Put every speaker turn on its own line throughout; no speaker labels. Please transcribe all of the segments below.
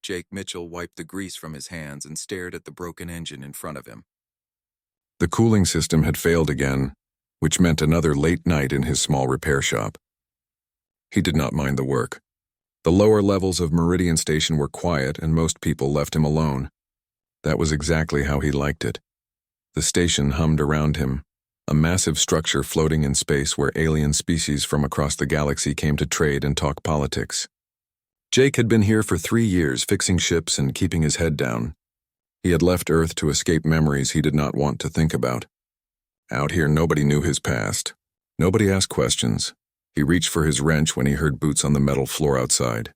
Jake Mitchell wiped the grease from his hands and stared at the broken engine in front of him.
The cooling system had failed again, which meant another late night in his small repair shop. He did not mind the work. The lower levels of Meridian Station were quiet and most people left him alone. That was exactly how he liked it. The station hummed around him, a massive structure floating in space where alien species from across the galaxy came to trade and talk politics. Jake had been here for 3 years, fixing ships and keeping his head down. He had left Earth to escape memories he did not want to think about. Out here, nobody knew his past. Nobody asked questions. He reached for his wrench when he heard boots on the metal floor outside.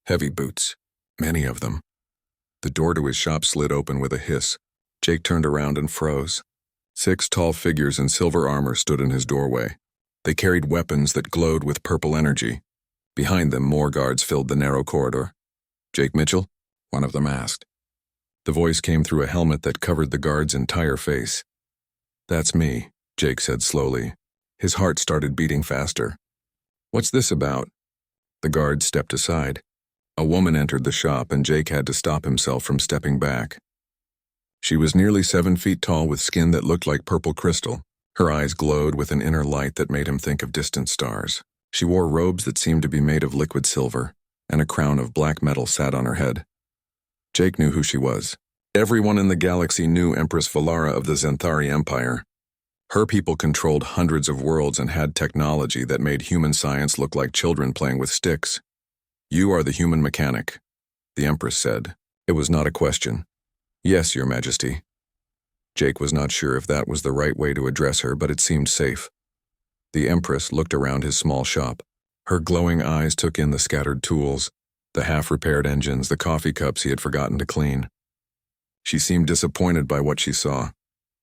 Heavy boots. Many of them. The door to his shop slid open with a hiss. Jake turned around and froze. 6 tall figures in silver armor stood in his doorway. They carried weapons that glowed with purple energy. Behind them, more guards filled the narrow corridor. "Jake Mitchell?" one of them asked. The voice came through a helmet that covered the guard's entire face. "That's me," Jake said slowly. His heart started beating faster. "What's this about?" The guard stepped aside. A woman entered the shop and Jake had to stop himself from stepping back. She was nearly 7 feet tall with skin that looked like purple crystal. Her eyes glowed with an inner light that made him think of distant stars. She wore robes that seemed to be made of liquid silver, and a crown of black metal sat on her head. Jake knew who she was. Everyone in the galaxy knew Empress Valara of the Xanthari Empire. Her people controlled hundreds of worlds and had technology that made human science look like children playing with sticks. "You are the human mechanic," the Empress said. It was not a question. "Yes, Your Majesty." Jake was not sure if that was the right way to address her, but it seemed safe. The Empress looked around his small shop. Her glowing eyes took in the scattered tools, the half-repaired engines, the coffee cups he had forgotten to clean. She seemed disappointed by what she saw.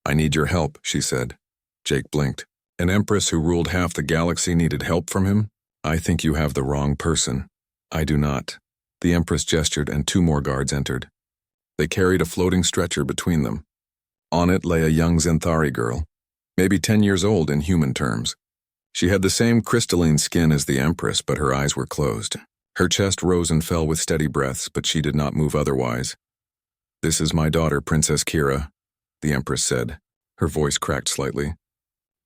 "I need your help," she said. Jake blinked. An Empress who ruled half the galaxy needed help from him? "I think you have the wrong person." "I do not." The Empress gestured and 2 more guards entered. They carried a floating stretcher between them. On it lay a young Xanthari girl, maybe 10 years old in human terms. She had the same crystalline skin as the Empress, but her eyes were closed. Her chest rose and fell with steady breaths, but she did not move otherwise. "This is my daughter, Princess Kira," the Empress said. Her voice cracked slightly.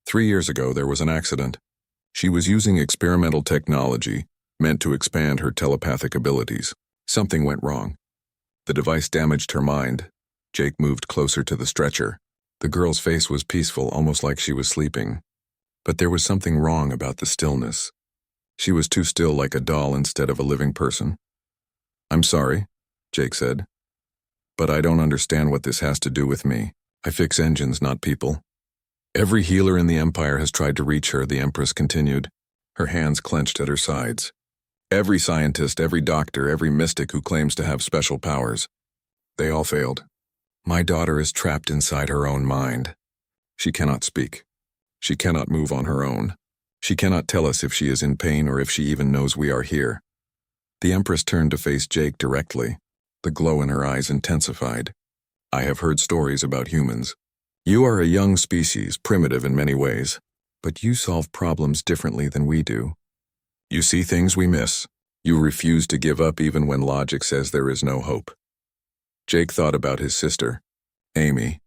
3 years ago, there was an accident. She was using experimental technology meant to expand her telepathic abilities. Something went wrong. The device damaged her mind. Jake moved closer to the stretcher. The girl's face was peaceful, almost like she was sleeping. But there was something wrong about the stillness. She was too still, like a doll instead of a living person. "I'm sorry," Jake said. "But I don't understand what this has to do with me. I fix engines, not people." "Every healer in the Empire has tried to reach her," the Empress continued, her hands clenched at her sides. "Every scientist, every doctor, every mystic who claims to have special powers. They all failed. My daughter is trapped inside her own mind. She cannot speak. She cannot move on her own. She cannot tell us if she is in pain or if she even knows we are here." The Empress turned to face Jake directly. The glow in her eyes intensified. "I have heard stories about humans. You are a young species, primitive in many ways, but you solve problems differently than we do. You see things we miss. You refuse to give up even when logic says there is no hope." Jake thought about his sister, Amy.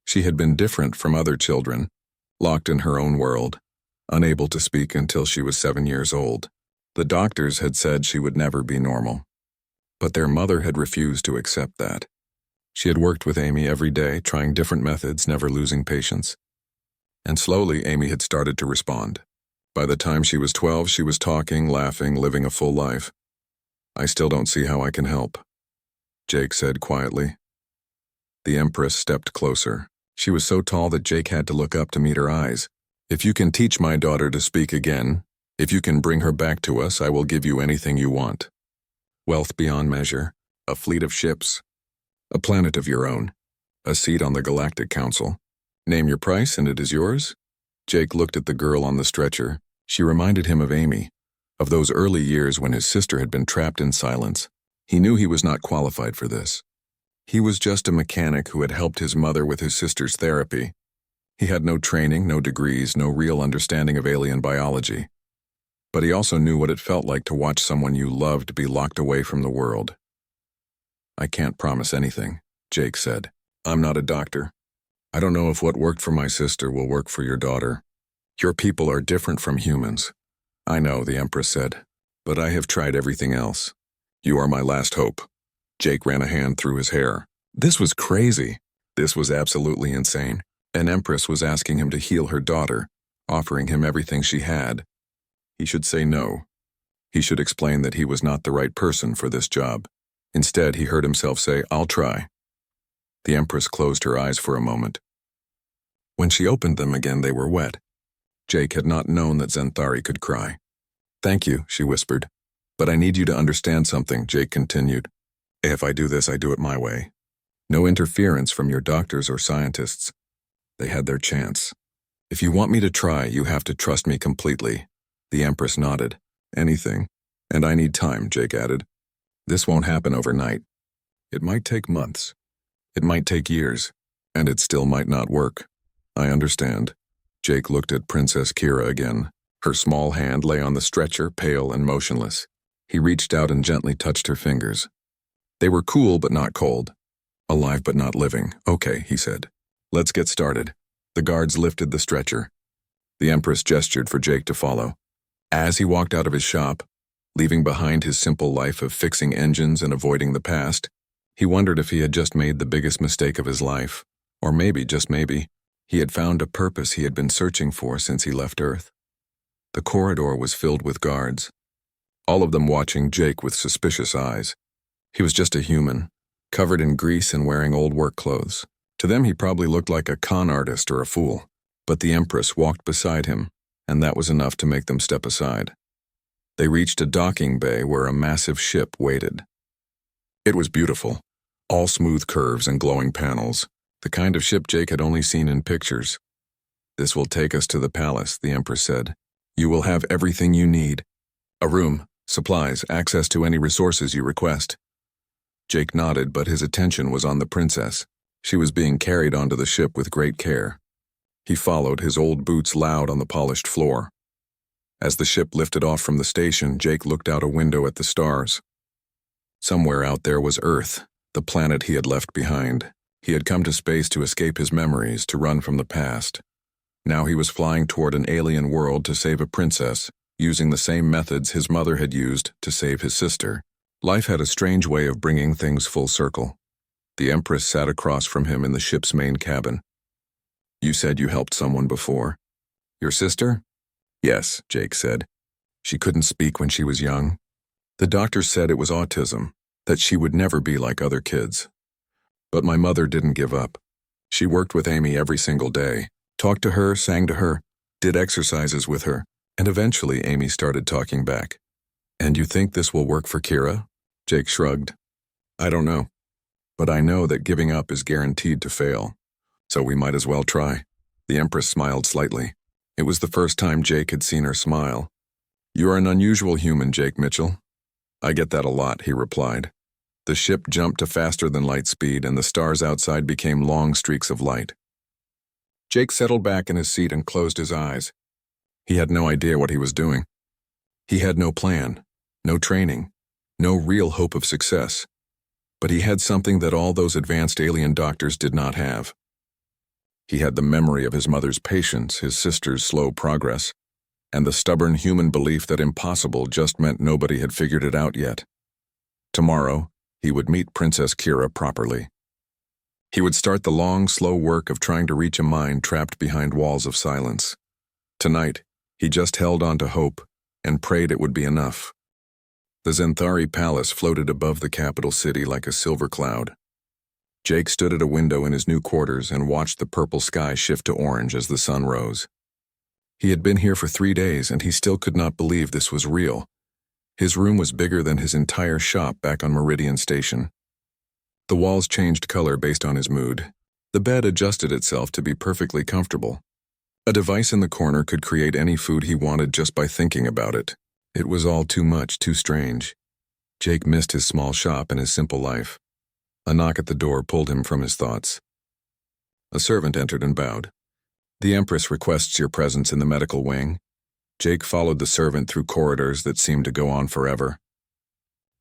She had been different from other children, locked in her own world, unable to speak until she was 7 years old. The doctors had said she would never be normal. But their mother had refused to accept that. She had worked with Amy every day, trying different methods, never losing patience. And slowly, Amy had started to respond. By the time she was 12, she was talking, laughing, living a full life. "I still don't see how I can help," Jake said quietly. The Empress stepped closer. She was so tall that Jake had to look up to meet her eyes. "If you can teach my daughter to speak again, if you can bring her back to us, I will give you anything you want. Wealth beyond measure, a fleet of ships, a planet of your own, a seat on the Galactic Council. Name your price and it is yours." Jake looked at the girl on the stretcher. She reminded him of Amy, of those early years when his sister had been trapped in silence. He knew he was not qualified for this. He was just a mechanic who had helped his mother with his sister's therapy. He had no training, no degrees, no real understanding of alien biology. But he also knew what it felt like to watch someone you loved be locked away from the world. I can't promise anything, Jake said. I'm not a doctor. I don't know if what worked for my sister will work for your daughter. Your people are different from humans. I know, the Empress said, but I have tried everything else. You are my last hope. Jake ran a hand through his hair. This was crazy. This was absolutely insane. An Empress was asking him to heal her daughter, offering him everything she had. He should say no. He should explain that he was not the right person for this job. Instead, he heard himself say, I'll try. The Empress closed her eyes for a moment. When she opened them again, they were wet. Jake had not known that Zenthari could cry. Thank you, she whispered. But I need you to understand something, Jake continued. If I do this, I do it my way. No interference from your doctors or scientists. They had their chance. If you want me to try, you have to trust me completely. The Empress nodded. Anything. And I need time, Jake added. This won't happen overnight. It might take months. It might take years. And it still might not work. I understand. Jake looked at Princess Kira again. Her small hand lay on the stretcher, pale and motionless. He reached out and gently touched her fingers. They were cool but not cold. Alive but not living. Okay, he said. Let's get started. The guards lifted the stretcher. The Empress gestured for Jake to follow. As he walked out of his shop, leaving behind his simple life of fixing engines and avoiding the past, he wondered if he had just made the biggest mistake of his life. Or maybe, just maybe, he had found a purpose he had been searching for since he left Earth. The corridor was filled with guards, all of them watching Jake with suspicious eyes. He was just a human, covered in grease and wearing old work clothes. To them, he probably looked like a con artist or a fool. But the Empress walked beside him, and that was enough to make them step aside. They reached a docking bay where a massive ship waited. It was beautiful, all smooth curves and glowing panels, the kind of ship Jake had only seen in pictures. This will take us to the palace, the Empress said. You will have everything you need. A room, supplies, access to any resources you request. Jake nodded, but his attention was on the princess. She was being carried onto the ship with great care. He followed, his old boots loud on the polished floor. As the ship lifted off from the station, Jake looked out a window at the stars. Somewhere out there was Earth, the planet he had left behind. He had come to space to escape his memories, to run from the past. Now he was flying toward an alien world to save a princess, using the same methods his mother had used to save his sister. Life had a strange way of bringing things full circle. The Empress sat across from him in the ship's main cabin. You said you helped someone before. Your sister? Yes, Jake said. She couldn't speak when she was young. The doctor said it was autism, that she would never be like other kids. But my mother didn't give up. She worked with Amy every single day, talked to her, sang to her, did exercises with her, and eventually Amy started talking back. And you think this will work for Kira? Jake shrugged. I don't know. But I know that giving up is guaranteed to fail. So we might as well try. The Empress smiled slightly. It was the first time Jake had seen her smile. You are an unusual human, Jake Mitchell. I get that a lot, he replied. The ship jumped to faster than light speed, and the stars outside became long streaks of light. Jake settled back in his seat and closed his eyes. He had no idea what he was doing. He had no plan, no training, no real hope of success. But he had something that all those advanced alien doctors did not have. He had the memory of his mother's patience, his sister's slow progress, and the stubborn human belief that impossible just meant nobody had figured it out yet. Tomorrow, he would meet Princess Kira properly. He would start the long, slow work of trying to reach a mind trapped behind walls of silence. Tonight, he just held on to hope and prayed it would be enough. The Zenthari Palace floated above the capital city like a silver cloud. Jake stood at a window in his new quarters and watched the purple sky shift to orange as the sun rose. He had been here for 3 days, and he still could not believe this was real. His room was bigger than his entire shop back on Meridian Station. The walls changed color based on his mood. The bed adjusted itself to be perfectly comfortable. A device in the corner could create any food he wanted just by thinking about it. It was all too much, too strange. Jake missed his small shop and his simple life. A knock at the door pulled him from his thoughts. A servant entered and bowed. The Empress requests your presence in the medical wing. Jake followed the servant through corridors that seemed to go on forever.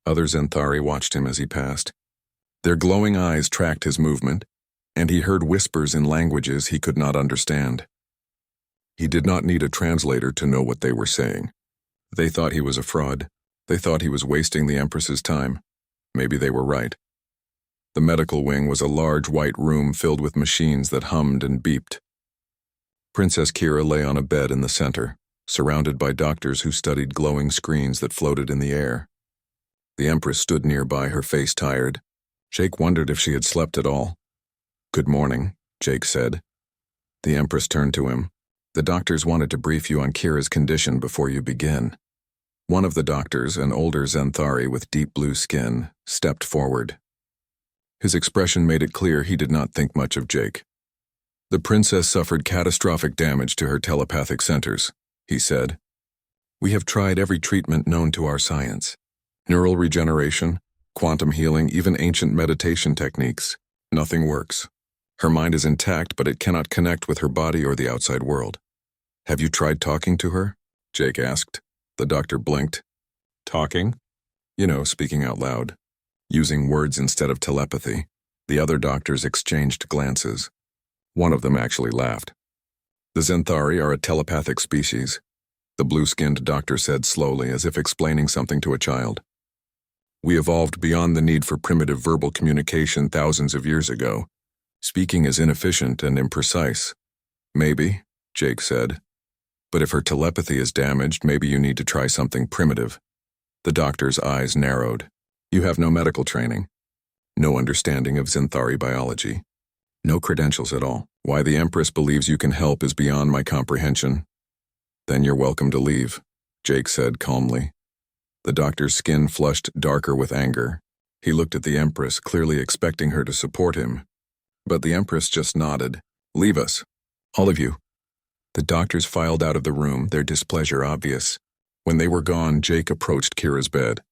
Other Zenthari watched him as he passed. Their glowing eyes tracked his movement, and he heard whispers in languages he could not understand. He did not need a translator to know what they were saying. They thought he was a fraud. They thought he was wasting the Empress's time. Maybe they were right. The medical wing was a large white room filled with machines that hummed and beeped. Princess Kira lay on a bed in the center, surrounded by doctors who studied glowing screens that floated in the air. The Empress stood nearby, her face tired. Jake wondered if she had slept at all. "Good morning," Jake said. The Empress turned to him. "The doctors wanted to brief you on Kira's condition before you begin." One of the doctors, an older Zenthari with deep blue skin, stepped forward. His expression made it clear he did not think much of Jake. "The princess suffered catastrophic damage to her telepathic centers," he said. "We have tried every treatment known to our science. Neural regeneration, quantum healing, even ancient meditation techniques. Nothing works. Her mind is intact, but it cannot connect with her body or the outside world." "Have you tried talking to her?" Jake asked. The doctor blinked. "Talking?" "You know, speaking out loud. Using words instead of telepathy." The other doctors exchanged glances. One of them actually laughed. "The Zenthari are a telepathic species," the blue-skinned doctor said slowly, as if explaining something to a child. "We evolved beyond the need for primitive verbal communication thousands of years ago. Speaking is inefficient and imprecise." "Maybe," Jake said. "But if her telepathy is damaged, maybe you need to try something primitive." The doctor's eyes narrowed. "You have no medical training, no understanding of Zenthari biology, no credentials at all. Why the Empress believes you can help is beyond my comprehension." "Then you're welcome to leave," Jake said calmly. The doctor's skin flushed darker with anger. He looked at the Empress, clearly expecting her to support him. But the Empress just nodded. "Leave us. All of you." The doctors filed out of the room, their displeasure obvious. When they were gone, Jake approached Kira's bed.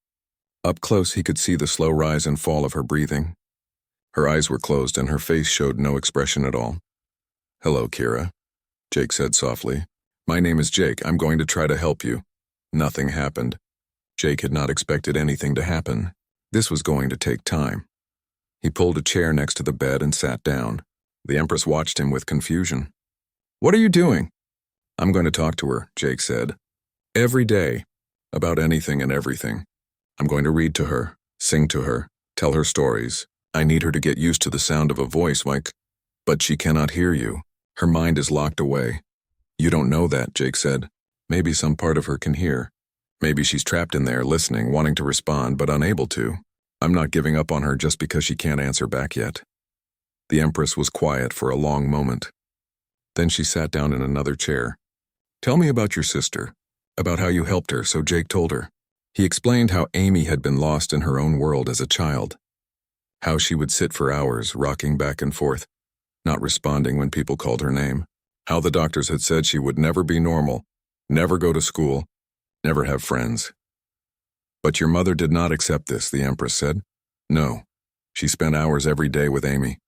Up close, he could see the slow rise and fall of her breathing. Her eyes were closed and her face showed no expression at all. "Hello, Kira," Jake said softly. "My name is Jake. I'm going to try to help you." Nothing happened. Jake had not expected anything to happen. This was going to take time. He pulled a chair next to the bed and sat down. The Empress watched him with confusion. "What are you doing?" "I'm going to talk to her," Jake said. "Every day. About anything and everything. I'm going to read to her, sing to her, tell her stories. I need her to get used to the sound of a voice like, but she cannot hear you. Her mind is locked away." "You don't know that," Jake said. "Maybe some part of her can hear. Maybe she's trapped in there, listening, wanting to respond, but unable to. I'm not giving up on her just because she can't answer back yet." The Empress was quiet for a long moment. Then she sat down in another chair. "Tell me about your sister, about how you helped her," so Jake told her. He explained how Amy had been lost in her own world as a child. How she would sit for hours, rocking back and forth, not responding when people called her name. How the doctors had said she would never be normal, never go to school, never have friends. "But your mother did not accept this," the Empress said. "No. She spent hours every day with Amy.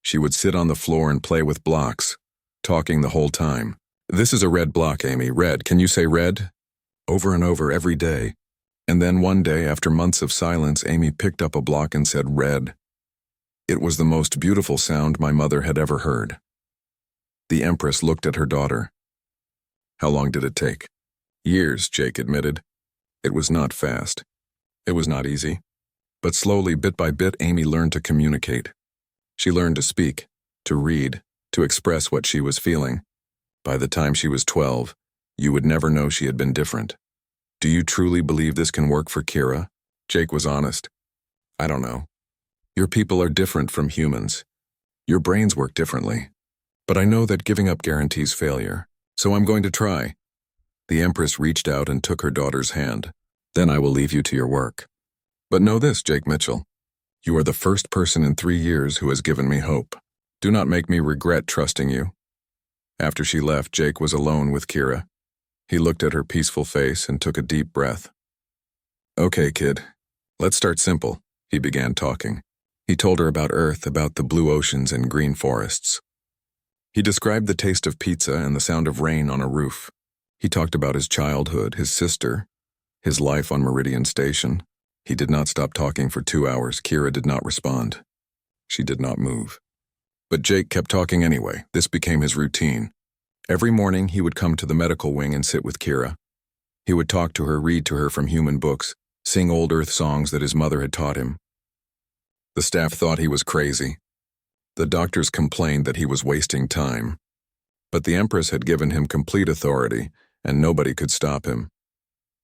She would sit on the floor and play with blocks, talking the whole time. 'This is a red block, Amy. Red. Can you say red?' Over and over every day. And then one day, after months of silence, Amy picked up a block and said red. It was the most beautiful sound my mother had ever heard." The Empress looked at her daughter. "How long did it take?" "Years," Jake admitted. "It was not fast. It was not easy. But slowly, bit by bit, Amy learned to communicate. She learned to speak, to read, to express what she was feeling. By the time she was 12, you would never know she had been different." "Do you truly believe this can work for Kira?" Jake was honest. "I don't know. Your people are different from humans. Your brains work differently. But I know that giving up guarantees failure, so I'm going to try." The Empress reached out and took her daughter's hand. "Then I will leave you to your work. But know this, Jake Mitchell. You are the first person in 3 years who has given me hope. Do not make me regret trusting you." After she left, Jake was alone with Kira. He looked at her peaceful face and took a deep breath. "Okay, kid. Let's start simple," he began talking. He told her about Earth, about the blue oceans and green forests. He described the taste of pizza and the sound of rain on a roof. He talked about his childhood, his sister, his life on Meridian Station. He did not stop talking for 2 hours. Kira did not respond. She did not move. But Jake kept talking anyway. This became his routine. Every morning, he would come to the medical wing and sit with Kira. He would talk to her, read to her from human books, sing old Earth songs that his mother had taught him. The staff thought he was crazy. The doctors complained that he was wasting time. But the Empress had given him complete authority, and nobody could stop him.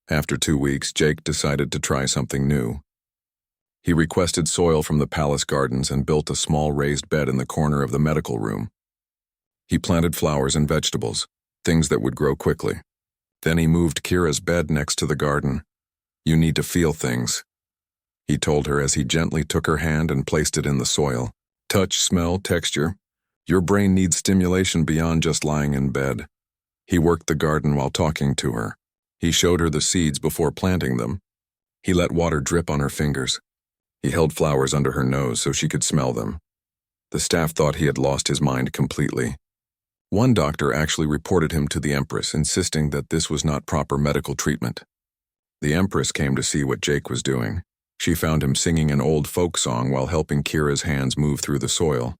After 2 weeks, Jake decided to try something new. He requested soil from the palace gardens and built a small raised bed in the corner of the medical room. He planted flowers and vegetables, things that would grow quickly. Then he moved Kira's bed next to the garden. "You need to feel things," he told her as he gently took her hand and placed it in the soil. "Touch, smell, texture. Your brain needs stimulation beyond just lying in bed." He worked the garden while talking to her. He showed her the seeds before planting them. He let water drip on her fingers. He held flowers under her nose so she could smell them. The staff thought he had lost his mind completely. One doctor actually reported him to the Empress, insisting that this was not proper medical treatment. The Empress came to see what Jake was doing. She found him singing an old folk song while helping Kira's hands move through the soil.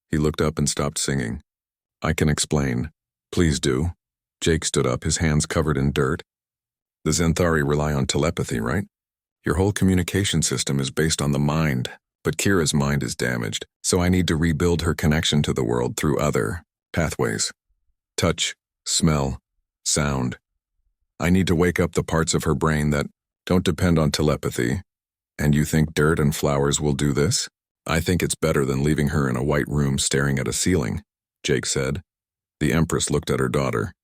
He looked up and stopped singing. "I can explain. Please do." Jake stood up, his hands covered in dirt. "The Xanthari rely on telepathy, right? Your whole communication system is based on the mind, but Kira's mind is damaged, so I need to rebuild her connection to the world through other pathways. Touch, smell, sound. I need to wake up the parts of her brain that don't depend on telepathy. And you think dirt and flowers will do this? I think it's better than leaving her in a white room staring at a ceiling," Jake said. The Empress looked at her daughter.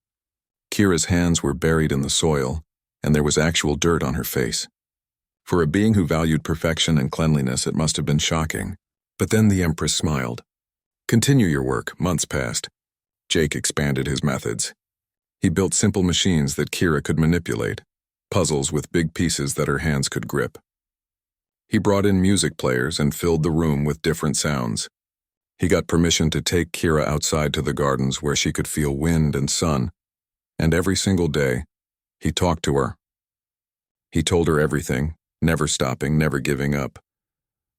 Kira's hands were buried in the soil, and there was actual dirt on her face. For a being who valued perfection and cleanliness, it must have been shocking. But then the Empress smiled. "Continue your work." Months passed. Jake expanded his methods. He built simple machines that Kira could manipulate, puzzles with big pieces that her hands could grip. He brought in music players and filled the room with different sounds. He got permission to take Kira outside to the gardens where she could feel wind and sun, and every single day, he talked to her. He told her everything, never stopping, never giving up.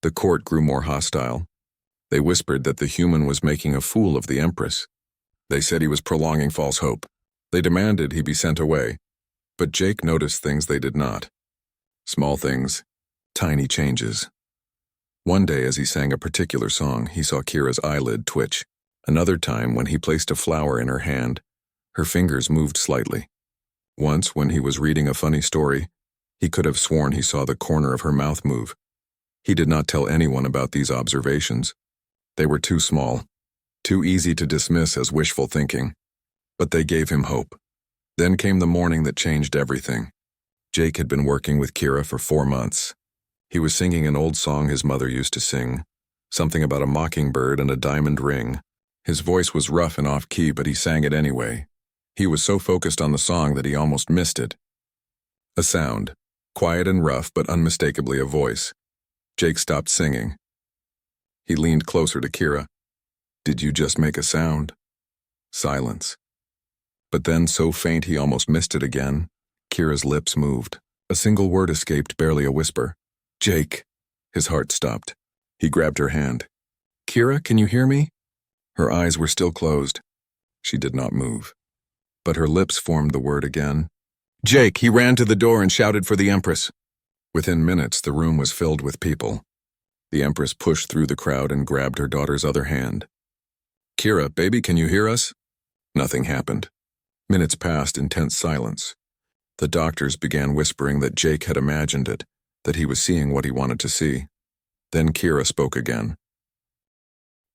The court grew more hostile. They whispered that the human was making a fool of the Empress. They said he was prolonging false hope. They demanded he be sent away. But Jake noticed things they did not. Small things, tiny changes. One day as he sang a particular song, he saw Kira's eyelid twitch. Another time, when he placed a flower in her hand, her fingers moved slightly. Once, when he was reading a funny story, he could have sworn he saw the corner of her mouth move. He did not tell anyone about these observations. They were too small, too easy to dismiss as wishful thinking. But they gave him hope. Then came the morning that changed everything. Jake had been working with Kira for 4 months. He was singing an old song his mother used to sing, something about a mockingbird and a diamond ring. His voice was rough and off-key, but he sang it anyway. He was so focused on the song that he almost missed it. A sound, quiet and rough, but unmistakably a voice. Jake stopped singing. He leaned closer to Kira. "Did you just make a sound?" Silence. But then, so faint he almost missed it again, Kira's lips moved. A single word escaped, barely a whisper. "Jake." His heart stopped. He grabbed her hand. "Kira, can you hear me?" Her eyes were still closed. She did not move. But her lips formed the word again. "Jake!" He ran to the door and shouted for the Empress. Within minutes, the room was filled with people. The Empress pushed through the crowd and grabbed her daughter's other hand. "Kira, baby, can you hear us?" Nothing happened. Minutes passed in tense silence. The doctors began whispering that Jake had imagined it, that he was seeing what he wanted to see. Then Kira spoke again.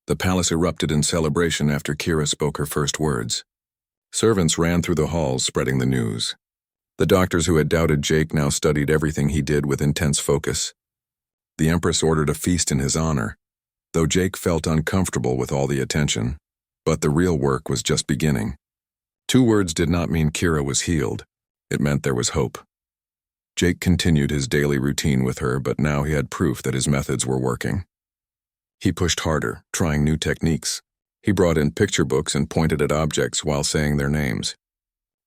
The palace erupted in celebration after Kira spoke her first words. Servants ran through the halls spreading the news. The doctors who had doubted Jake now studied everything he did with intense focus. The Empress ordered a feast in his honor, though Jake felt uncomfortable with all the attention. But the real work was just beginning. 2 words did not mean Kira was healed. It meant there was hope. Jake continued his daily routine with her, but now he had proof that his methods were working. He pushed harder, trying new techniques. He brought in picture books and pointed at objects while saying their names.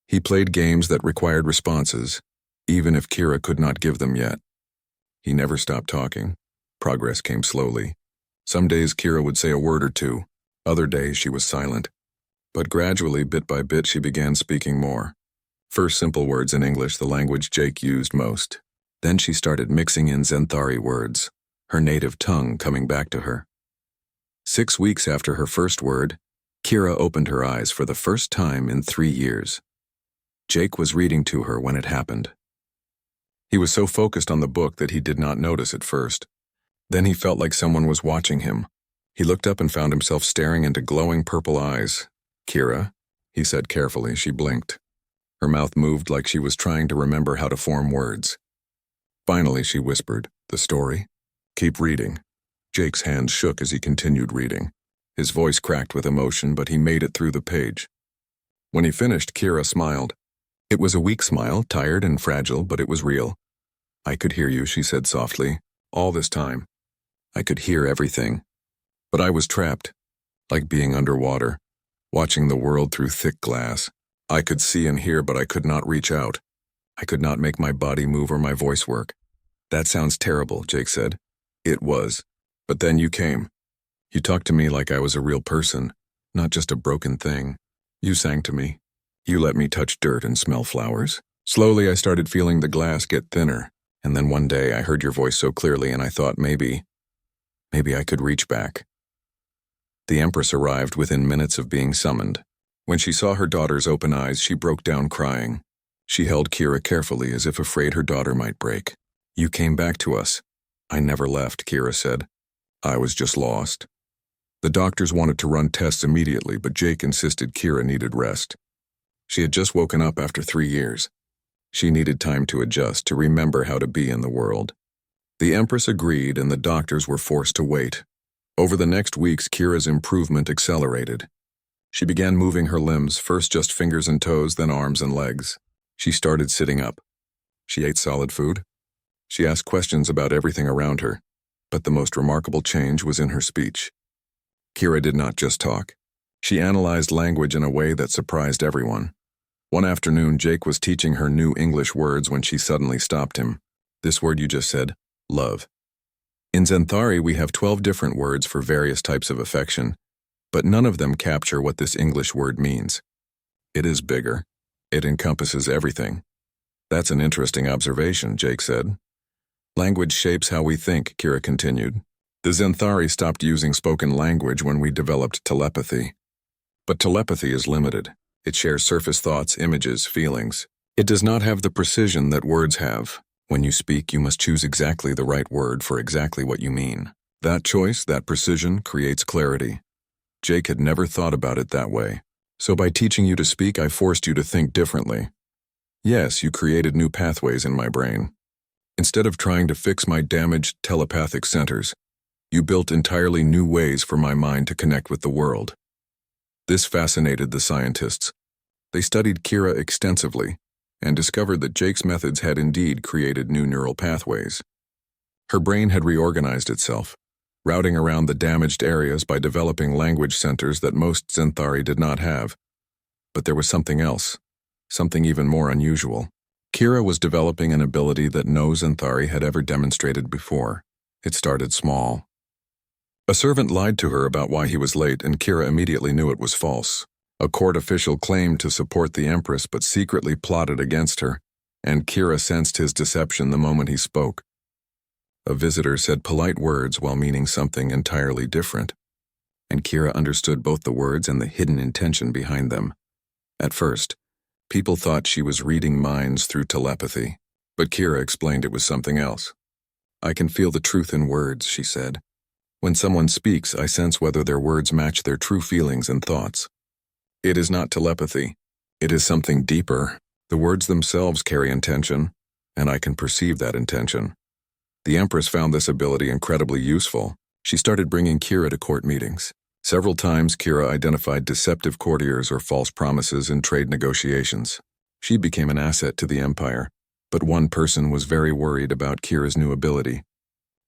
He played games that required responses, even if Kira could not give them yet. He never stopped talking. Progress came slowly. Some days Kira would say a word or two. Other days she was silent. But gradually, bit by bit, she began speaking more. First simple words in English, the language Jake used most. Then she started mixing in Zenthari words, her native tongue coming back to her. 6 weeks after her first word, Kira opened her eyes for the first time in 3 years. Jake was reading to her when it happened. He was so focused on the book that he did not notice at first. Then he felt like someone was watching him. He looked up and found himself staring into glowing purple eyes. "Kira," he said carefully. She blinked. Her mouth moved like she was trying to remember how to form words. Finally, she whispered, "The story? Keep reading." Jake's hands shook as he continued reading. His voice cracked with emotion, but he made it through the page. When he finished, Kira smiled. It was a weak smile, tired and fragile, but it was real. "I could hear you," she said softly, "all this time. I could hear everything. But I was trapped, like being underwater, watching the world through thick glass. I could see and hear, but I could not reach out. I could not make my body move or my voice work." "That sounds terrible," Jake said. "It was. But then you came. You talked to me like I was a real person, not just a broken thing. You sang to me. You let me touch dirt and smell flowers. Slowly I started feeling the glass get thinner, and then one day I heard your voice so clearly and I thought maybe I could reach back." The Empress arrived within minutes of being summoned. When she saw her daughter's open eyes, she broke down crying. She held Kira carefully as if afraid her daughter might break. "You came back to us." "I never left," Kira said. "I was just lost." The doctors wanted to run tests immediately, but Jake insisted Kira needed rest. She had just woken up after 3 years. She needed time to adjust, to remember how to be in the world. The Empress agreed, and the doctors were forced to wait. Over the next weeks, Kira's improvement accelerated. She began moving her limbs, first just fingers and toes, then arms and legs. She started sitting up. She ate solid food. She asked questions about everything around her, but the most remarkable change was in her speech. Kira did not just talk. She analyzed language in a way that surprised everyone. One afternoon, Jake was teaching her new English words when she suddenly stopped him. "This word you just said, love. In Zenthari, we have 12 different words for various types of affection, but none of them capture what this English word means. It is bigger. It encompasses everything." "That's an interesting observation," Jake said. "Language shapes how we think," Kira continued. "The Zenthari stopped using spoken language when we developed telepathy. But telepathy is limited. It shares surface thoughts, images, feelings. It does not have the precision that words have. When you speak, you must choose exactly the right word for exactly what you mean. That choice, that precision, creates clarity." Jake had never thought about it that way. "So by teaching you to speak, I forced you to think differently." "Yes, you created new pathways in my brain. Instead of trying to fix my damaged telepathic centers, you built entirely new ways for my mind to connect with the world." This fascinated the scientists. They studied Kira extensively and discovered that Jake's methods had indeed created new neural pathways. Her brain had reorganized itself, routing around the damaged areas by developing language centers that most Zenthari did not have. But there was something else, something even more unusual. Kira was developing an ability that no Zenthari had ever demonstrated before. It started small. A servant lied to her about why he was late, and Kira immediately knew it was false. A court official claimed to support the Empress but secretly plotted against her, and Kira sensed his deception the moment he spoke. A visitor said polite words while meaning something entirely different, and Kira understood both the words and the hidden intention behind them. At first, people thought she was reading minds through telepathy, but Kira explained it was something else. "I can feel the truth in words," she said. "When someone speaks, I sense whether their words match their true feelings and thoughts. It is not telepathy. It is something deeper. The words themselves carry intention, and I can perceive that intention." The Empress found this ability incredibly useful. She started bringing Kira to court meetings. Several times, Kira identified deceptive courtiers or false promises in trade negotiations. She became an asset to the Empire, but one person was very worried about Kira's new ability.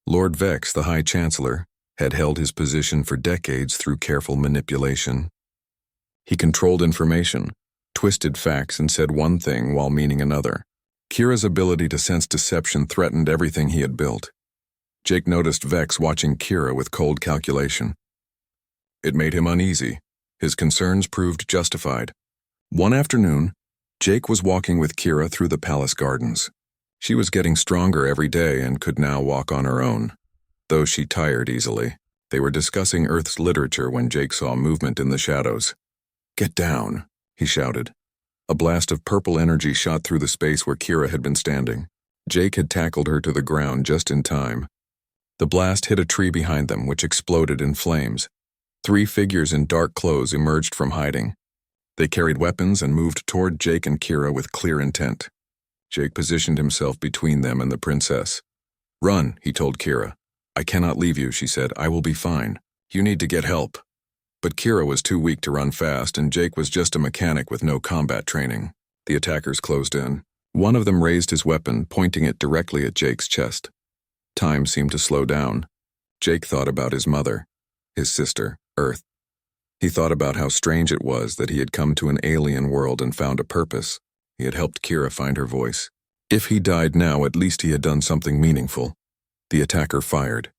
Lord Vex, the High Chancellor, had held his position for decades through careful manipulation. He controlled information, twisted facts, and said one thing while meaning another. Kira's ability to sense deception threatened everything he had built. Jake noticed Vex watching Kira with cold calculation. It made him uneasy. His concerns proved justified. One afternoon, Jake was walking with Kira through the palace gardens. She was getting stronger every day and could now walk on her own, though she tired easily. They were discussing Earth's literature when Jake saw movement in the shadows. "Get down," he shouted. A blast of purple energy shot through the space where Kira had been standing. Jake had tackled her to the ground just in time. The blast hit a tree behind them, which exploded in flames. 3 figures in dark clothes emerged from hiding. They carried weapons and moved toward Jake and Kira with clear intent. Jake positioned himself between them and the princess. "Run," he told Kira. "I cannot leave you," she said. "I will be fine. You need to get help." But Kira was too weak to run fast, and Jake was just a mechanic with no combat training. The attackers closed in. One of them raised his weapon, pointing it directly at Jake's chest. Time seemed to slow down. Jake thought about his mother, his sister, Earth. He thought about how strange it was that he had come to an alien world and found a purpose. He had helped Kira find her voice. If he died now, at least he had done something meaningful. The attacker fired.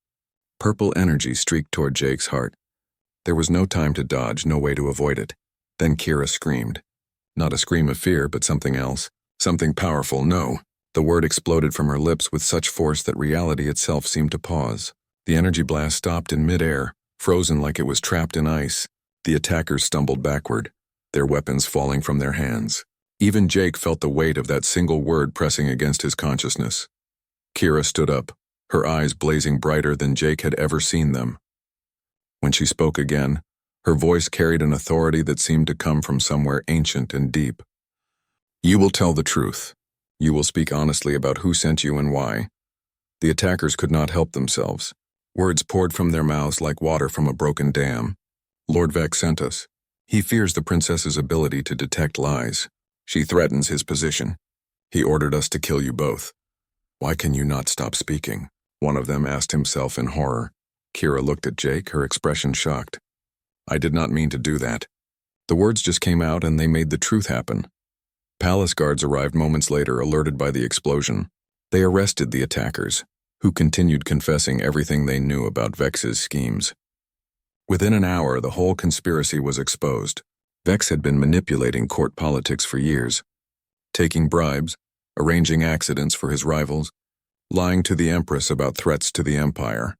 Purple energy streaked toward Jake's heart. There was no time to dodge, no way to avoid it. Then Kira screamed. Not a scream of fear, but something else. Something powerful, no. The word exploded from her lips with such force that reality itself seemed to pause. The energy blast stopped in midair, frozen like it was trapped in ice. The attackers stumbled backward, their weapons falling from their hands. Even Jake felt the weight of that single word pressing against his consciousness. Kira stood up, her eyes blazing brighter than Jake had ever seen them. When she spoke again, her voice carried an authority that seemed to come from somewhere ancient and deep. "You will tell the truth. You will speak honestly about who sent you and why." The attackers could not help themselves. Words poured from their mouths like water from a broken dam. "Lord Vex sent us. He fears the princess's ability to detect lies. She threatens his position. He ordered us to kill you both. Why can you not stop speaking?" One of them asked himself in horror. Kira looked at Jake, her expression shocked. "I did not mean to do that." The words just came out and they made the truth happen. Palace guards arrived moments later, alerted by the explosion. They arrested the attackers, who continued confessing everything they knew about Vex's schemes. Within an hour, the whole conspiracy was exposed. Vex had been manipulating court politics for years, taking bribes, arranging accidents for his rivals, lying to the Empress about threats to the Empire.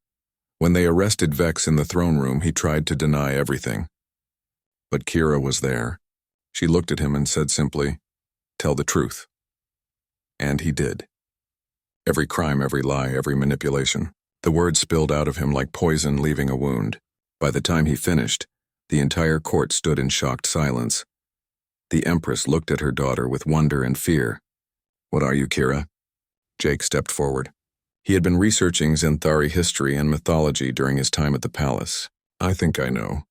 When they arrested Vex in the throne room, he tried to deny everything. But Kira was there. She looked at him and said simply, "Tell the truth." And he did. Every crime, every lie, every manipulation. The words spilled out of him like poison leaving a wound. By the time he finished, the entire court stood in shocked silence. The Empress looked at her daughter with wonder and fear. "What are you, Kira?" Jake stepped forward. He had been researching Zenthari history and mythology during his time at the palace. "I think I know.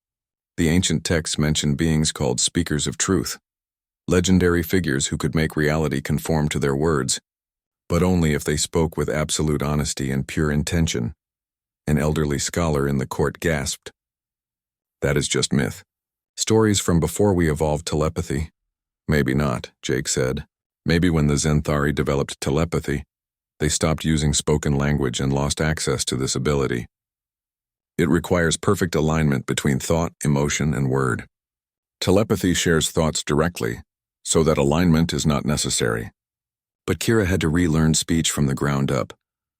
The ancient texts mention beings called speakers of truth, legendary figures who could make reality conform to their words, but only if they spoke with absolute honesty and pure intention." An elderly scholar in the court gasped. "That is just myth. Stories from before we evolved telepathy." "Maybe not," Jake said. "Maybe when the Zenthari developed telepathy, they stopped using spoken language and lost access to this ability. It requires perfect alignment between thought, emotion, and word. Telepathy shares thoughts directly, so that alignment is not necessary." But Kira had to relearn speech from the ground up,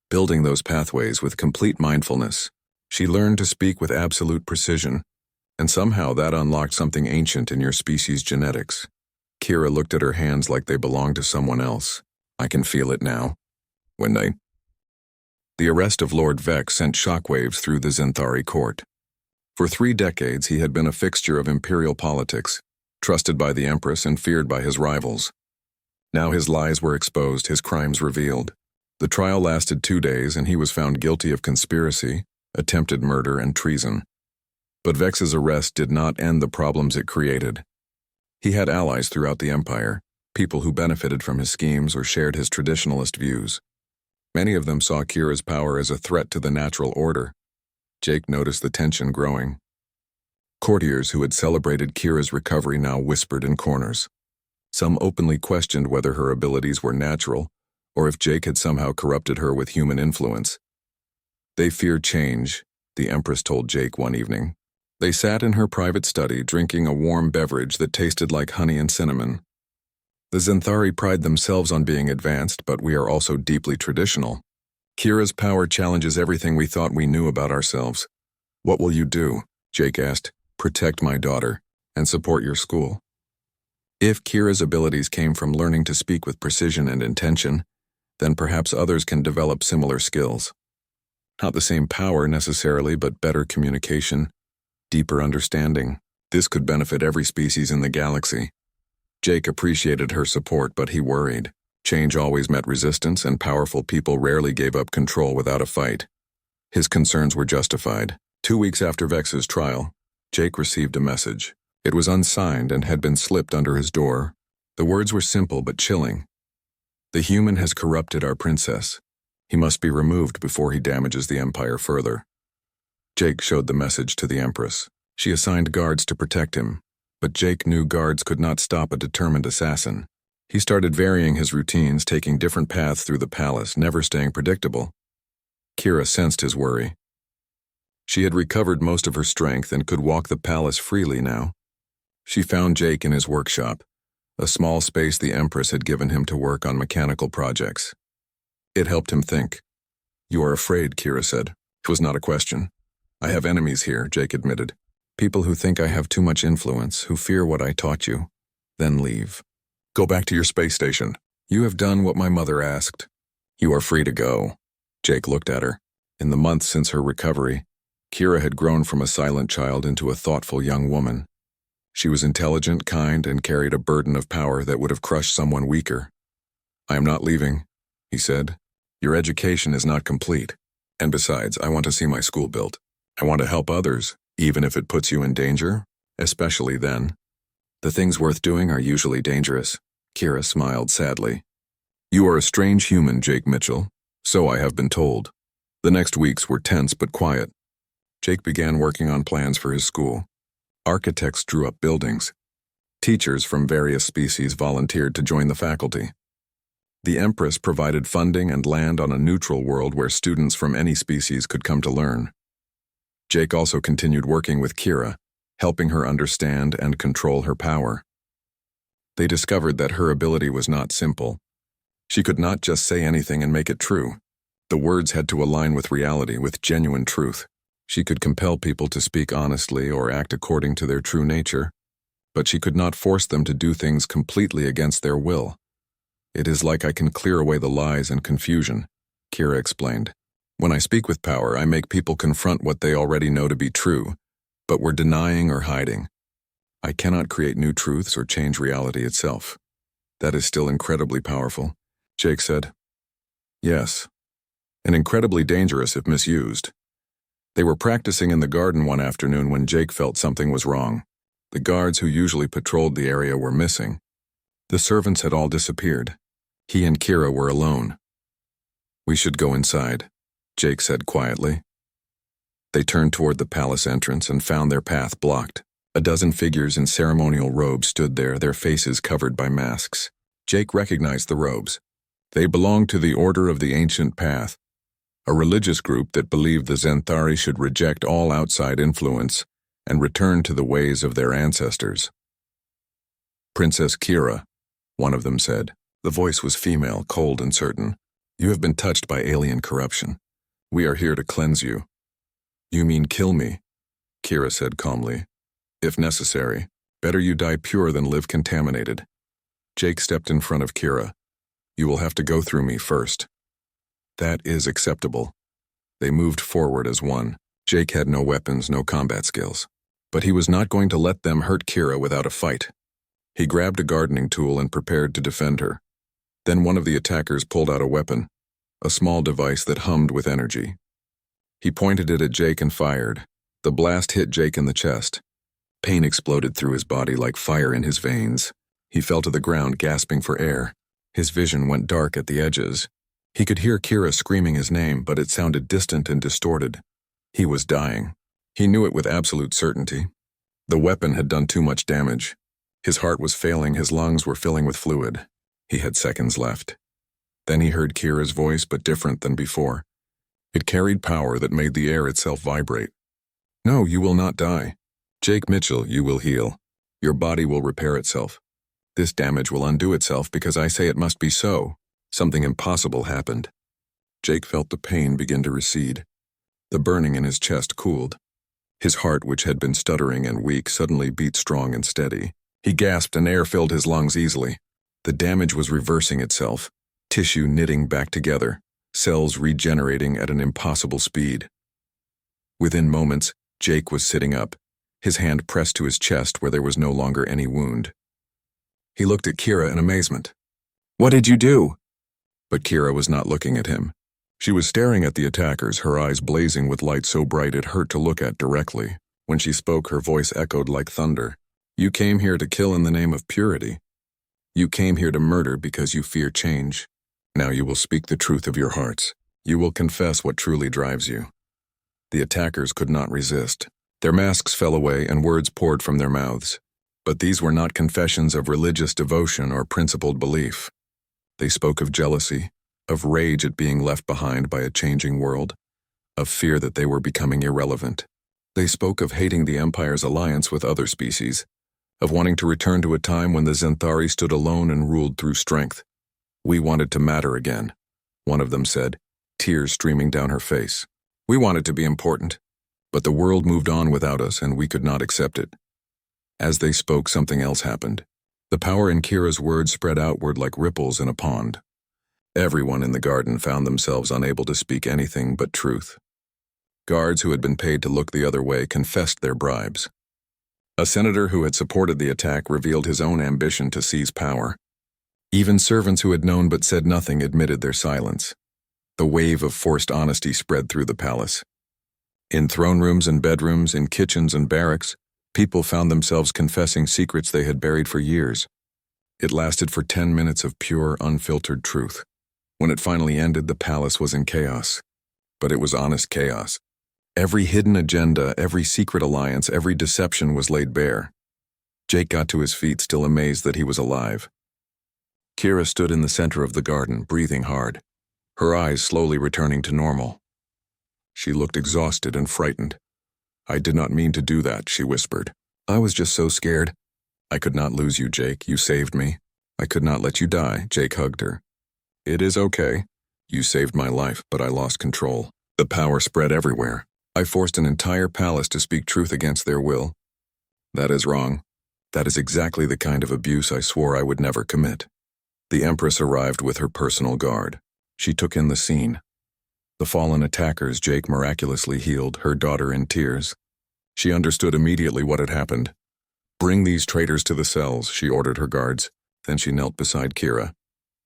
building those pathways with complete mindfulness. She learned to speak with absolute precision, and somehow that unlocked something ancient in your species' genetics. Kira looked at her hands like they belonged to someone else. "I can feel it now." The arrest of Lord Vex sent shockwaves through the Zenthari court. For 3 decades, he had been a fixture of imperial politics, trusted by the Empress and feared by his rivals. Now his lies were exposed, his crimes revealed. The trial lasted 2 days, and he was found guilty of conspiracy, attempted murder, and treason. But Vex's arrest did not end the problems it created. He had allies throughout the Empire, people who benefited from his schemes or shared his traditionalist views. Many of them saw Kira's power as a threat to the natural order. Jake noticed the tension growing. Courtiers who had celebrated Kira's recovery now whispered in corners. Some openly questioned whether her abilities were natural or if Jake had somehow corrupted her with human influence. They feared change, the Empress told Jake one evening. They sat in her private study drinking a warm beverage that tasted like honey and cinnamon. The Zenthari pride themselves on being advanced, but we are also deeply traditional. Kira's power challenges everything we thought we knew about ourselves. What will you do? Jake asked. Protect my daughter and support your school. If Kira's abilities came from learning to speak with precision and intention, then perhaps others can develop similar skills. Not the same power necessarily, but better communication, deeper understanding. This could benefit every species in the galaxy. Jake appreciated her support, but he worried. Change always met resistance, and powerful people rarely gave up control without a fight. His concerns were justified. 2 weeks after Vex's trial, Jake received a message. It was unsigned and had been slipped under his door. The words were simple but chilling. The human has corrupted our princess. He must be removed before he damages the Empire further. Jake showed the message to the Empress. She assigned guards to protect him, but Jake knew guards could not stop a determined assassin. He started varying his routines, taking different paths through the palace, never staying predictable. Kira sensed his worry. She had recovered most of her strength and could walk the palace freely now. She found Jake in his workshop, a small space the Empress had given him to work on mechanical projects. It helped him think. You are afraid, Kira said. It was not a question. I have enemies here, Jake admitted. People who think I have too much influence, who fear what I taught you, then leave. Go back to your space station. You have done what my mother asked. You are free to go. Jake looked at her. In the months since her recovery, Kira had grown from a silent child into a thoughtful young woman. She was intelligent, kind, and carried a burden of power that would have crushed someone weaker. I am not leaving, he said. Your education is not complete. And besides, I want to see my school built. I want to help others, even if it puts you in danger, especially then. The things worth doing are usually dangerous. Kira smiled sadly. You are a strange human, Jake Mitchell. So I have been told. The next weeks were tense but quiet. Jake began working on plans for his school. Architects drew up buildings. Teachers from various species volunteered to join the faculty. The Empress provided funding and land on a neutral world where students from any species could come to learn. Jake also continued working with Kira, helping her understand and control her power. They discovered that her ability was not simple. She could not just say anything and make it true. The words had to align with reality, with genuine truth. She could compel people to speak honestly or act according to their true nature, but she could not force them to do things completely against their will. It is like I can clear away the lies and confusion, Kira explained. When I speak with power, I make people confront what they already know to be true, but were denying or hiding. I cannot create new truths or change reality itself. That is still incredibly powerful, Jake said. Yes, and incredibly dangerous if misused. They were practicing in the garden one afternoon when Jake felt something was wrong. The guards who usually patrolled the area were missing. The servants had all disappeared. He and Kira were alone. We should go inside, Jake said quietly. They turned toward the palace entrance and found their path blocked. A dozen figures in ceremonial robes stood there, their faces covered by masks. Jake recognized the robes. They belonged to the Order of the Ancient Path, a religious group that believed the Zenthari should reject all outside influence and return to the ways of their ancestors. Princess Kira, one of them said. The voice was female, cold and certain. You have been touched by alien corruption. We are here to cleanse you. You mean kill me, Kira said calmly. If necessary, better you die pure than live contaminated. Jake stepped in front of Kira. You will have to go through me first. That is acceptable. They moved forward as one. Jake had no weapons, no combat skills. But he was not going to let them hurt Kira without a fight. He grabbed a gardening tool and prepared to defend her. Then one of the attackers pulled out a weapon, a small device that hummed with energy. He pointed it at Jake and fired. The blast hit Jake in the chest. Pain exploded through his body like fire in his veins. He fell to the ground, gasping for air. His vision went dark at the edges. He could hear Kira screaming his name, but it sounded distant and distorted. He was dying. He knew it with absolute certainty. The weapon had done too much damage. His heart was failing, his lungs were filling with fluid. He had seconds left. Then he heard Kira's voice, but different than before. It carried power that made the air itself vibrate. "No, you will not die. Jake Mitchell, you will heal. Your body will repair itself. This damage will undo itself because I say it must be so." Something impossible happened. Jake felt the pain begin to recede. The burning in his chest cooled. His heart, which had been stuttering and weak, suddenly beat strong and steady. He gasped and air filled his lungs easily. The damage was reversing itself, tissue knitting back together, cells regenerating at an impossible speed. Within moments, Jake was sitting up, his hand pressed to his chest where there was no longer any wound. He looked at Kira in amazement. "What did you do?" But Kira was not looking at him. She was staring at the attackers, her eyes blazing with light so bright it hurt to look at directly. When she spoke, her voice echoed like thunder. "You came here to kill in the name of purity. You came here to murder because you fear change. Now you will speak the truth of your hearts. You will confess what truly drives you." The attackers could not resist. Their masks fell away and words poured from their mouths. But these were not confessions of religious devotion or principled belief. They spoke of jealousy, of rage at being left behind by a changing world, of fear that they were becoming irrelevant. They spoke of hating the Empire's alliance with other species, of wanting to return to a time when the Zenthari stood alone and ruled through strength. "We wanted to matter again," one of them said, tears streaming down her face. "We wanted to be important, but the world moved on without us and we could not accept it." As they spoke, something else happened. The power in Kira's words spread outward like ripples in a pond. Everyone in the garden found themselves unable to speak anything but truth. Guards who had been paid to look the other way confessed their bribes. A senator who had supported the attack revealed his own ambition to seize power. Even servants who had known but said nothing admitted their silence. The wave of forced honesty spread through the palace. In throne rooms and bedrooms, in kitchens and barracks, people found themselves confessing secrets they had buried for years. It lasted for 10 minutes of pure, unfiltered truth. When it finally ended, the palace was in chaos. But it was honest chaos. Every hidden agenda, every secret alliance, every deception was laid bare. Jake got to his feet, still amazed that he was alive. Kira stood in the center of the garden, breathing hard, her eyes slowly returning to normal. She looked exhausted and frightened. "I did not mean to do that," she whispered. "I was just so scared." "I could not lose you, Jake. You saved me. I could not let you die." Jake hugged her. "It is okay. You saved my life, but I lost control. The power spread everywhere. I forced an entire palace to speak truth against their will. That is wrong. That is exactly the kind of abuse I swore I would never commit." The Empress arrived with her personal guard. She took in the scene. The fallen attackers Jake miraculously healed, her daughter in tears. She understood immediately what had happened. "Bring these traitors to the cells," she ordered her guards. Then she knelt beside Kira.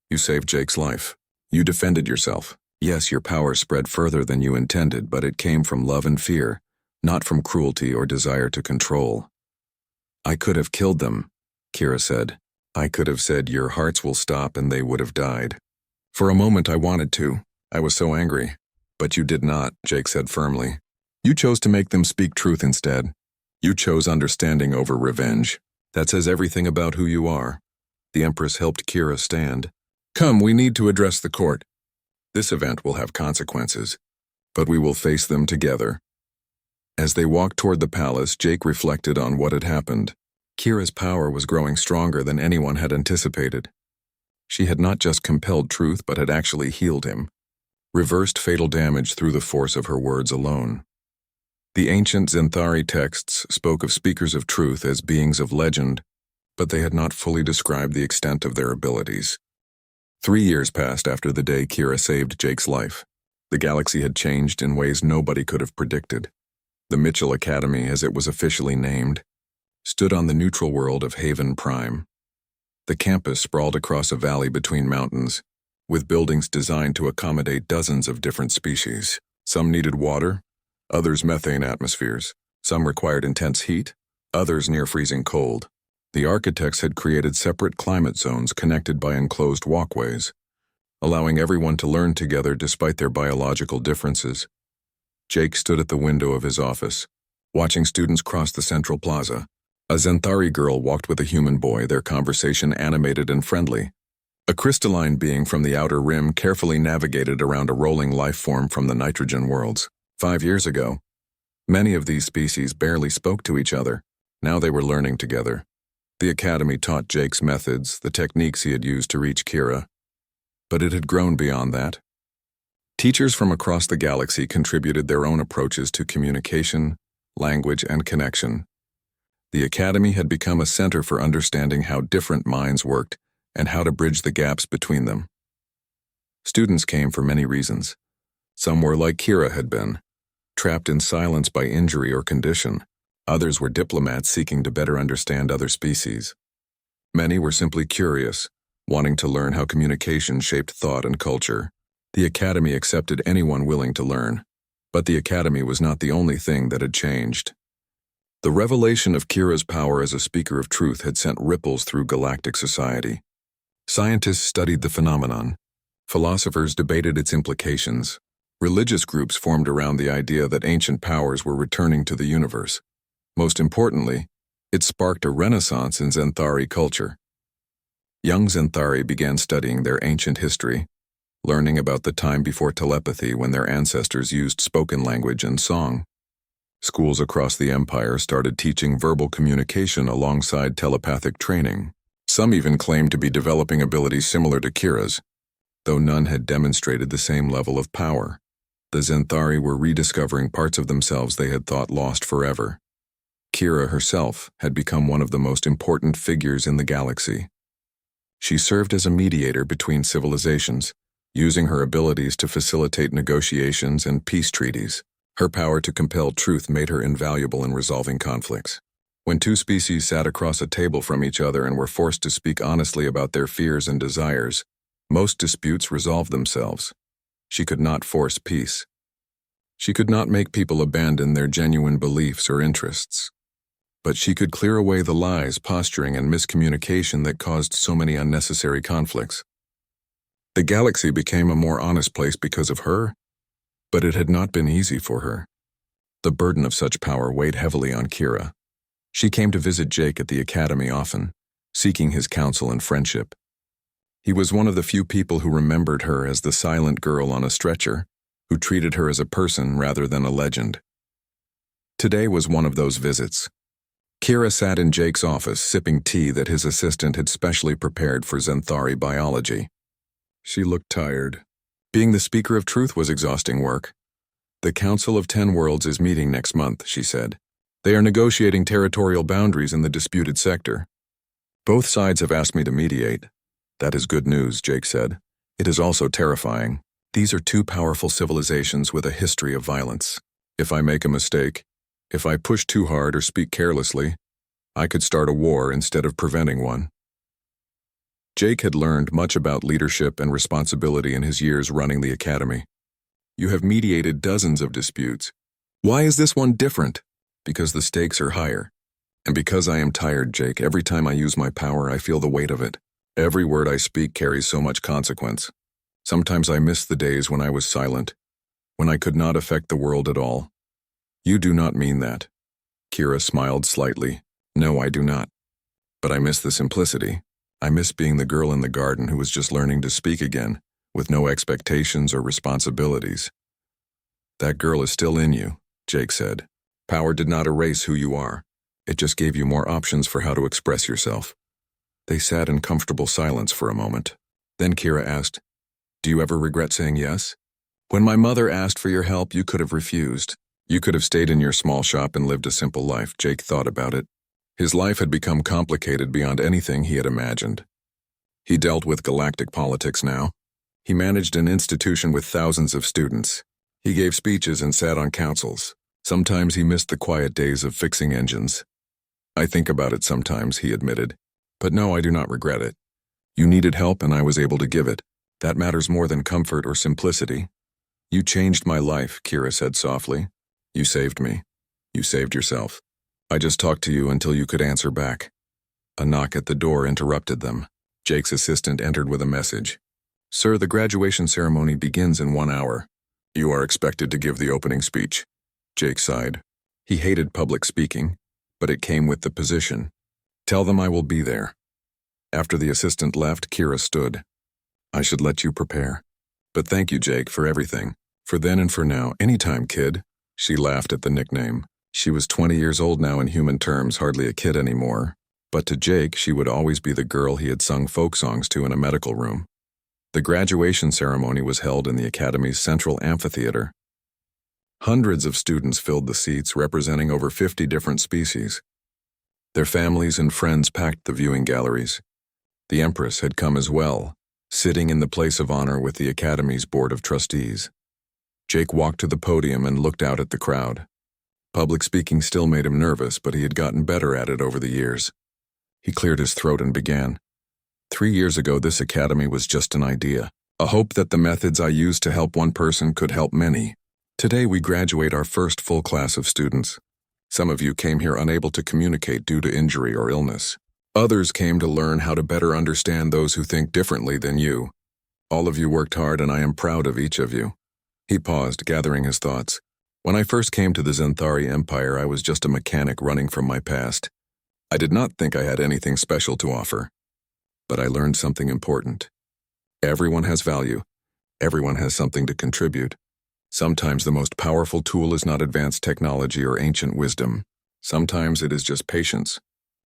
"You saved Jake's life. You defended yourself. Yes, your power spread further than you intended, but it came from love and fear, not from cruelty or desire to control." "I could have killed them," Kira said. "I could have said, 'Your hearts will stop,' and they would have died. For a moment I wanted to. I was so angry. But you did not," Jake said firmly. "You chose to make them speak truth instead. You chose understanding over revenge. That says everything about who you are." The Empress helped Kira stand. "Come, we need to address the court. This event will have consequences, but we will face them together." As they walked toward the palace, Jake reflected on what had happened. Kira's power was growing stronger than anyone had anticipated. She had not just compelled truth, but had actually healed him, reversed fatal damage through the force of her words alone. The ancient Zenthari texts spoke of speakers of truth as beings of legend, but they had not fully described the extent of their abilities. 3 years passed after the day Kira saved Jake's life. The galaxy had changed in ways nobody could have predicted. The Mitchell Academy, as it was officially named, stood on the neutral world of Haven Prime. The campus sprawled across a valley between mountains, with buildings designed to accommodate dozens of different species. Some needed water, others methane atmospheres. Some required intense heat, others near freezing cold. The architects had created separate climate zones connected by enclosed walkways, allowing everyone to learn together despite their biological differences. Jake stood at the window of his office, watching students cross the central plaza. A Xanthari girl walked with a human boy, their conversation animated and friendly. A crystalline being from the outer rim carefully navigated around a rolling life form from the nitrogen worlds. 5 years ago, many of these species barely spoke to each other. Now they were learning together. The Academy taught Jake's methods, the techniques he had used to reach Kira. But it had grown beyond that. Teachers from across the galaxy contributed their own approaches to communication, language, and connection. The Academy had become a center for understanding how different minds worked and how to bridge the gaps between them. Students came for many reasons. Some were like Kira had been, trapped in silence by injury or condition. Others were diplomats seeking to better understand other species. Many were simply curious, wanting to learn how communication shaped thought and culture. The Academy accepted anyone willing to learn. But the Academy was not the only thing that had changed. The revelation of Kira's power as a speaker of truth had sent ripples through galactic society. Scientists studied the phenomenon. Philosophers debated its implications. Religious groups formed around the idea that ancient powers were returning to the universe. Most importantly, it sparked a renaissance in Xanthari culture. Young Xanthari began studying their ancient history, learning about the time before telepathy when their ancestors used spoken language and song. Schools across the empire started teaching verbal communication alongside telepathic training. Some even claimed to be developing abilities similar to Kira's, though none had demonstrated the same level of power. The Xanthari were rediscovering parts of themselves they had thought lost forever. Kira herself had become one of the most important figures in the galaxy. She served as a mediator between civilizations, using her abilities to facilitate negotiations and peace treaties. Her power to compel truth made her invaluable in resolving conflicts. When two species sat across a table from each other and were forced to speak honestly about their fears and desires, most disputes resolved themselves. She could not force peace. She could not make people abandon their genuine beliefs or interests. But she could clear away the lies, posturing, and miscommunication that caused so many unnecessary conflicts. The galaxy became a more honest place because of her, but it had not been easy for her. The burden of such power weighed heavily on Kira. She came to visit Jake at the Academy often, seeking his counsel and friendship. He was one of the few people who remembered her as the silent girl on a stretcher, who treated her as a person rather than a legend. Today was one of those visits. Kira sat in Jake's office, sipping tea that his assistant had specially prepared for Xanthari biology. She looked tired. Being the speaker of truth was exhausting work. The Council of 10 Worlds is meeting next month, she said. They are negotiating territorial boundaries in the disputed sector. Both sides have asked me to mediate. That is good news, Jake said. It is also terrifying. These are two powerful civilizations with a history of violence. If I make a mistake, if I push too hard or speak carelessly, I could start a war instead of preventing one. Jake had learned much about leadership and responsibility in his years running the Academy. You have mediated dozens of disputes. Why is this one different? Because the stakes are higher. And because I am tired, Jake, every time I use my power, I feel the weight of it. Every word I speak carries so much consequence. Sometimes I miss the days when I was silent, when I could not affect the world at all. You do not mean that. Kira smiled slightly. No, I do not. But I miss the simplicity. I miss being the girl in the garden who was just learning to speak again, with no expectations or responsibilities. That girl is still in you, Jake said. Power did not erase who you are. It just gave you more options for how to express yourself. They sat in comfortable silence for a moment. Then Kira asked, Do you ever regret saying yes? When my mother asked for your help, you could have refused. You could have stayed in your small shop and lived a simple life. Jake thought about it. His life had become complicated beyond anything he had imagined. He dealt with galactic politics now. He managed an institution with thousands of students. He gave speeches and sat on councils. Sometimes he missed the quiet days of fixing engines. I think about it sometimes, he admitted. But no, I do not regret it. You needed help and I was able to give it. That matters more than comfort or simplicity. You changed my life, Kira said softly. You saved me. You saved yourself. I just talked to you until you could answer back. A knock at the door interrupted them. Jake's assistant entered with a message. Sir, the graduation ceremony begins in 1 hour. You are expected to give the opening speech. Jake sighed. He hated public speaking, but it came with the position. Tell them I will be there. After the assistant left, Kira stood. I should let you prepare. But thank you, Jake, for everything. For then and for now, anytime, kid. She laughed at the nickname. She was 20 years old now in human terms, hardly a kid anymore. But to Jake, she would always be the girl he had sung folk songs to in a medical room. The graduation ceremony was held in the Academy's central amphitheater. Hundreds of students filled the seats, representing over 50 different species. Their families and friends packed the viewing galleries. The Empress had come as well, sitting in the place of honor with the Academy's Board of Trustees. Jake walked to the podium and looked out at the crowd. Public speaking still made him nervous, but he had gotten better at it over the years. He cleared his throat and began. 3 years ago, this academy was just an idea, a hope that the methods I used to help one person could help many. Today, we graduate our first full class of students. Some of you came here unable to communicate due to injury or illness. Others came to learn how to better understand those who think differently than you. All of you worked hard, and I am proud of each of you. He paused, gathering his thoughts. When I first came to the Zenthari Empire, I was just a mechanic running from my past. I did not think I had anything special to offer. But I learned something important. Everyone has value. Everyone has something to contribute. Sometimes the most powerful tool is not advanced technology or ancient wisdom. Sometimes it is just patience.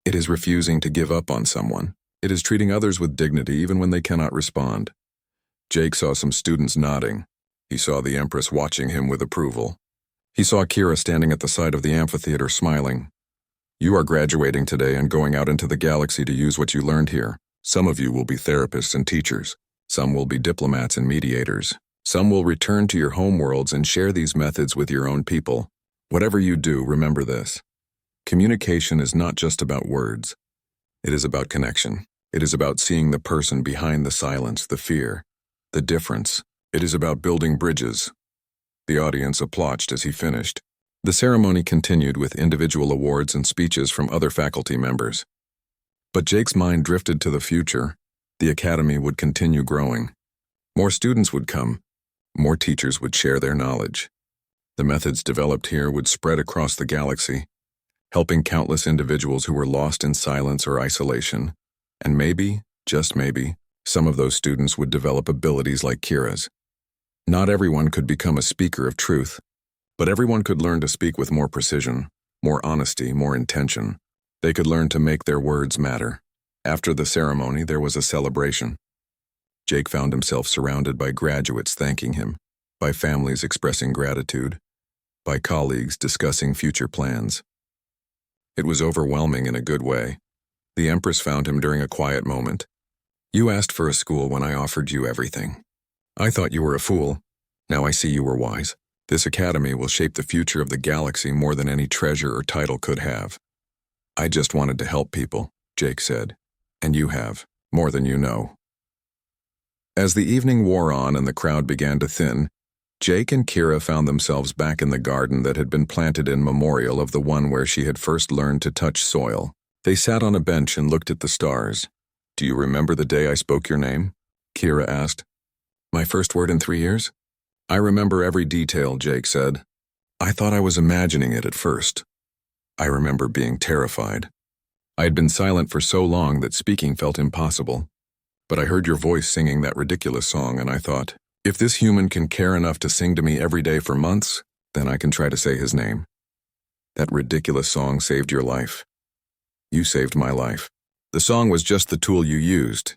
It is refusing to give up on someone. It is treating others with dignity even when they cannot respond. Jake saw some students nodding. He saw the Empress watching him with approval. He saw Kira standing at the side of the amphitheater smiling. You are graduating today and going out into the galaxy to use what you learned here. Some of you will be therapists and teachers. Some will be diplomats and mediators. Some will return to your homeworlds and share these methods with your own people. Whatever you do, remember this. Communication is not just about words. It is about connection. It is about seeing the person behind the silence, the fear, the difference. It is about building bridges. The audience applauded as he finished. The ceremony continued with individual awards and speeches from other faculty members. But Jake's mind drifted to the future. The academy would continue growing. More students would come. More teachers would share their knowledge. The methods developed here would spread across the galaxy, helping countless individuals who were lost in silence or isolation. And maybe, just maybe, some of those students would develop abilities like Kira's. Not everyone could become a speaker of truth, but everyone could learn to speak with more precision, more honesty, more intention. They could learn to make their words matter. After the ceremony, there was a celebration. Jake found himself surrounded by graduates thanking him, by families expressing gratitude, by colleagues discussing future plans. It was overwhelming in a good way. The Empress found him during a quiet moment. You asked for a school when I offered you everything. I thought you were a fool. Now I see you were wise. This academy will shape the future of the galaxy more than any treasure or title could have. I just wanted to help people, Jake said. And you have, more than you know. As the evening wore on and the crowd began to thin, Jake and Kira found themselves back in the garden that had been planted in memorial of the one where she had first learned to touch soil. They sat on a bench and looked at the stars. Do you remember the day I spoke your name? Kira asked. My first word in 3 years? I remember every detail, Jake said. I thought I was imagining it at first. I remember being terrified. I had been silent for so long that speaking felt impossible. But I heard your voice singing that ridiculous song, and I thought, if this human can care enough to sing to me every day for months, then I can try to say his name. That ridiculous song saved your life. You saved my life. The song was just the tool you used.